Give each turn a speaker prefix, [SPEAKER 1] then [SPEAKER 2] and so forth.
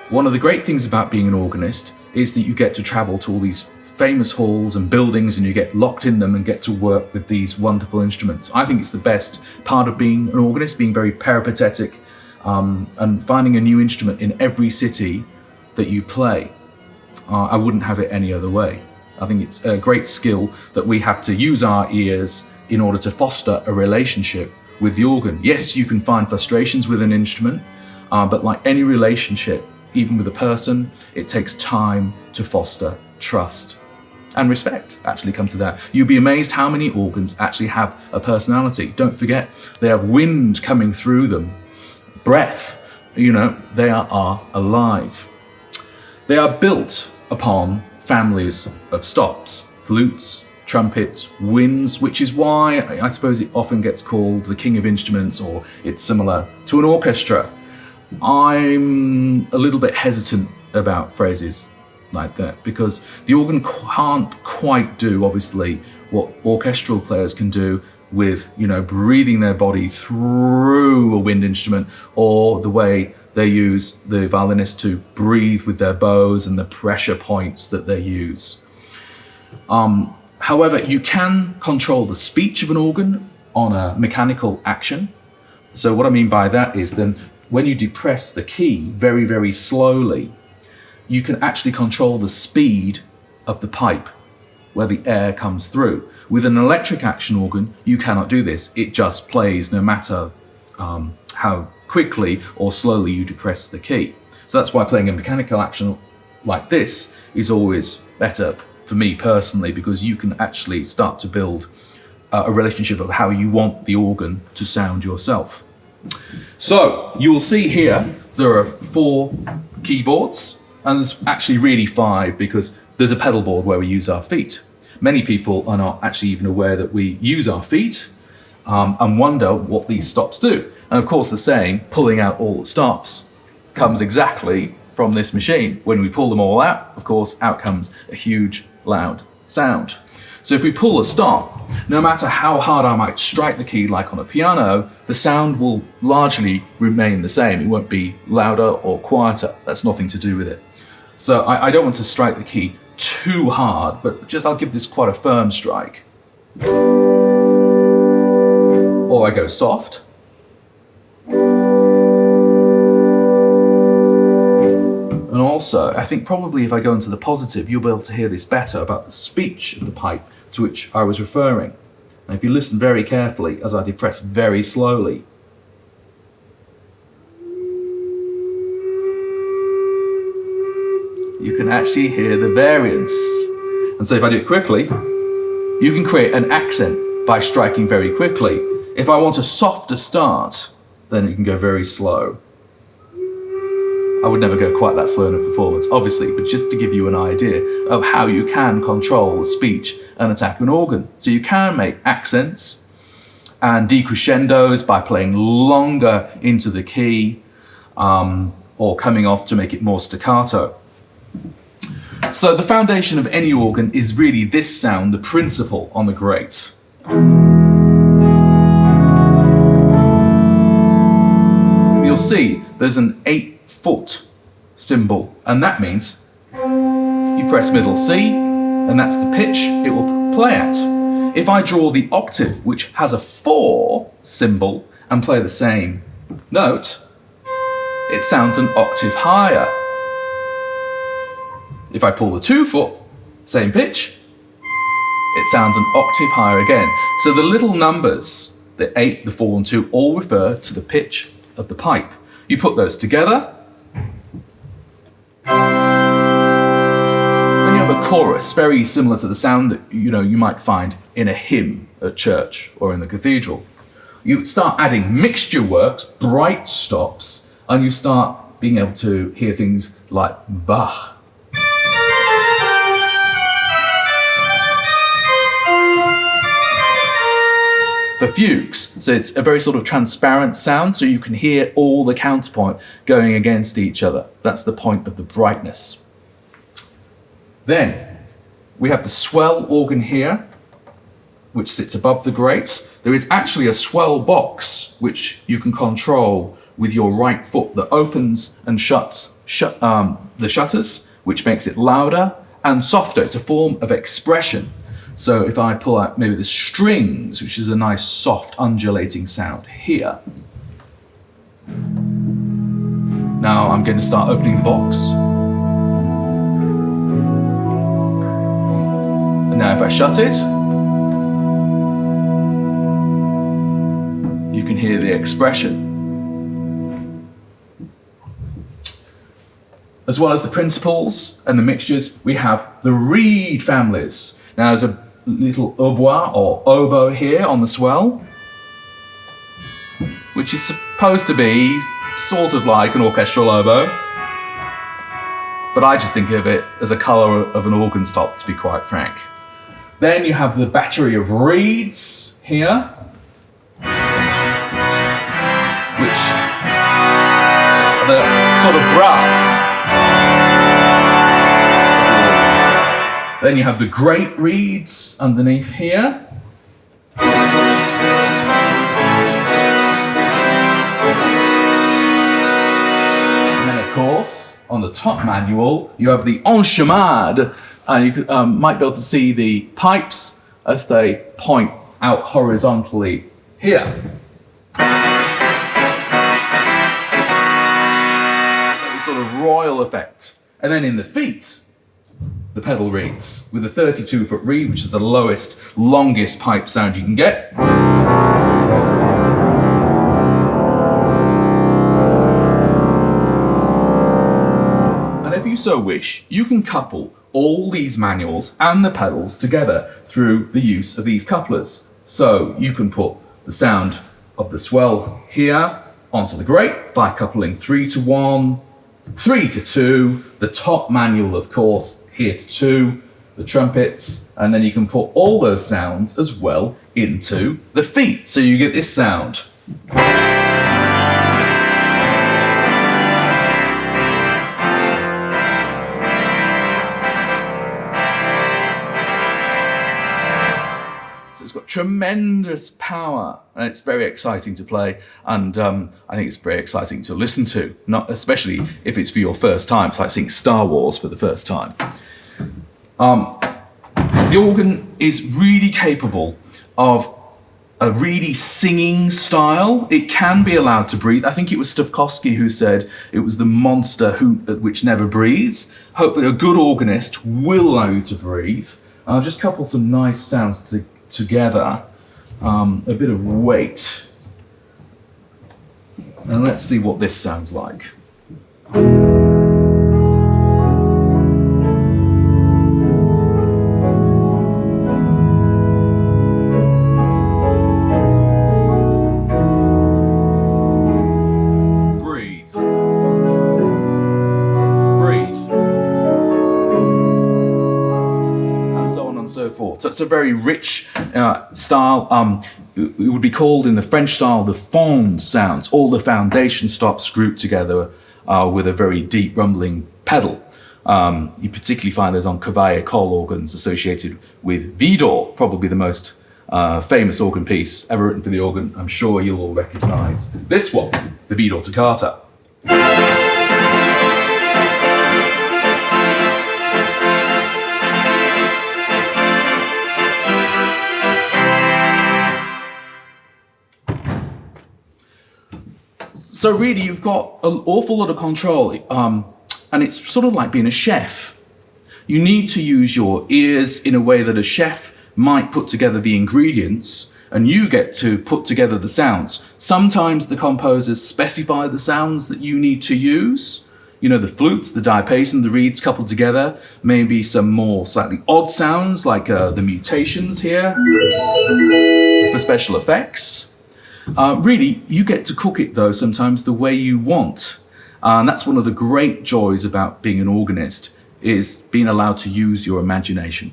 [SPEAKER 1] One of the great things about being an organist is that you get to travel to all these famous halls and buildings, and you get locked in them and get to work with these wonderful instruments. I think it's the best part of being an organist, being very peripatetic, and finding a new instrument in every city that you play. I wouldn't have it any other way. I think it's a great skill that we have to use our ears in order to foster a relationship with the organ. Yes, you can find frustrations with an instrument, but like any relationship, even with a person, it takes time to foster trust and respect. Actually come to that. You'll be amazed how many organs actually have a personality. Don't forget, they have wind coming through them, breath, they are alive. They are built upon families of stops, flutes, trumpets, winds, which is why I suppose it often gets called the king of instruments, or it's similar to an orchestra. I'm a little bit hesitant about phrases like that because the organ can't quite do, obviously, what orchestral players can do with, breathing their body through a wind instrument, or the way they use the violinist to breathe with their bows and the pressure points that they use. However, you can control the speech of an organ on a mechanical action. So what I mean by that is then when you depress the key very, very slowly, you can actually control the speed of the pipe where the air comes through. With an electric action organ, you cannot do this. It just plays no matter how quickly or slowly you depress the key. So that's why playing a mechanical action like this is always better for me personally, because you can actually start to build a relationship of how you want the organ to sound yourself. So you will see here there are 4 keyboards, and there's actually really 5 because there's a pedal board where we use our feet. Many people are not actually even aware that we use our feet and wonder what these stops do. And of course the saying, pulling out all the stops, comes exactly from this machine. When we pull them all out, of course, out comes a huge, loud sound. So if we pull a stop, no matter how hard I might strike the key like on a piano, the sound will largely remain the same. It won't be louder or quieter. That's nothing to do with it. So I don't want to strike the key too hard, but I'll give this quite a firm strike. Or I go soft. And also, I think probably if I go into the positive, you'll be able to hear this better about the speech of the pipe to which I was referring. And if you listen very carefully as I depress very slowly, you can actually hear the variance. And so if I do it quickly, you can create an accent by striking very quickly. If I want a softer start, then you can go very slow. I would never go quite that slow in a performance, obviously, but just to give you an idea of how you can control the speech and attack an organ. So you can make accents and decrescendos by playing longer into the key, or coming off to make it more staccato. So the foundation of any organ is really this sound, the principle on the grate. You'll see there's an 8-foot symbol, and that means you press middle C, and that's the pitch it will play at. If I draw the octave, which has a 4 symbol, and play the same note, it sounds an octave higher. If I pull the 2-foot, same pitch, it sounds an octave higher again. So the little numbers, the 8, the 4 and 2, all refer to the pitch of the pipe. You put those together, and you have a chorus very similar to the sound that you might find in a hymn at church or in the cathedral. You start adding mixture works, bright stops, and you start being able to hear things like Bach. For fugues, so it's a very sort of transparent sound, so you can hear all the counterpoint going against each other. That's the point of the brightness. Then we have the swell organ here, which sits above the grate. There is actually a swell box which you can control with your right foot that opens and shuts the shutters, which makes it louder and softer. It's a form of expression. So if I pull out maybe the strings, which is a nice soft undulating sound here. Now I'm going to start opening the box. And now if I shut it, you can hear the expression. As well as the principals and the mixtures, we have the reed families. Now there's a little hautbois or oboe here on the swell, which is supposed to be sort of like an orchestral oboe, but I just think of it as a colour of an organ stop, to be quite frank. Then you have the battery of reeds here, which are the sort of brass. Then you have the great reeds underneath here. And then, of course, on the top manual, you have the enchimade, and you might be able to see the pipes as they point out horizontally here. Very sort of royal effect. And then in the feet, the pedal reeds, with a 32-foot reed, which is the lowest, longest pipe sound you can get. And if you so wish, you can couple all these manuals and the pedals together through the use of these couplers. So you can put the sound of the swell here onto the great by coupling 3-to-1, 3-to-2, the top manual, of course, here to 2, the trumpets, and then you can put all those sounds as well into the feet, so you get this sound. So it's got tremendous power, and it's very exciting to play, and I think it's very exciting to listen to, not especially if it's for your first time. It's like seeing Star Wars for the first time. The organ is really capable of a really singing style. It can be allowed to breathe. I think it was Stokowski who said it was the monster which never breathes. Hopefully a good organist will allow you to breathe. I'll just couple some nice sounds together. A bit of weight. And let's see what this sounds like. So it's a very rich style. It would be called in the French style the fond sounds, all the foundation stops grouped together with a very deep rumbling pedal. You particularly find those on Cavaillé-Coll organs associated with Widor, probably the most famous organ piece ever written for the organ. I'm sure you'll all recognise this one, the Widor Toccata. So really, you've got an awful lot of control, and it's sort of like being a chef. You need to use your ears in a way that a chef might put together the ingredients, and you get to put together the sounds. Sometimes the composers specify the sounds that you need to use. You know, the flutes, the diapason, the reeds coupled together, maybe some more slightly odd sounds like the mutations here for special effects. Really, you get to cook it, though, sometimes the way you want. And that's one of the great joys about being an organist, is being allowed to use your imagination.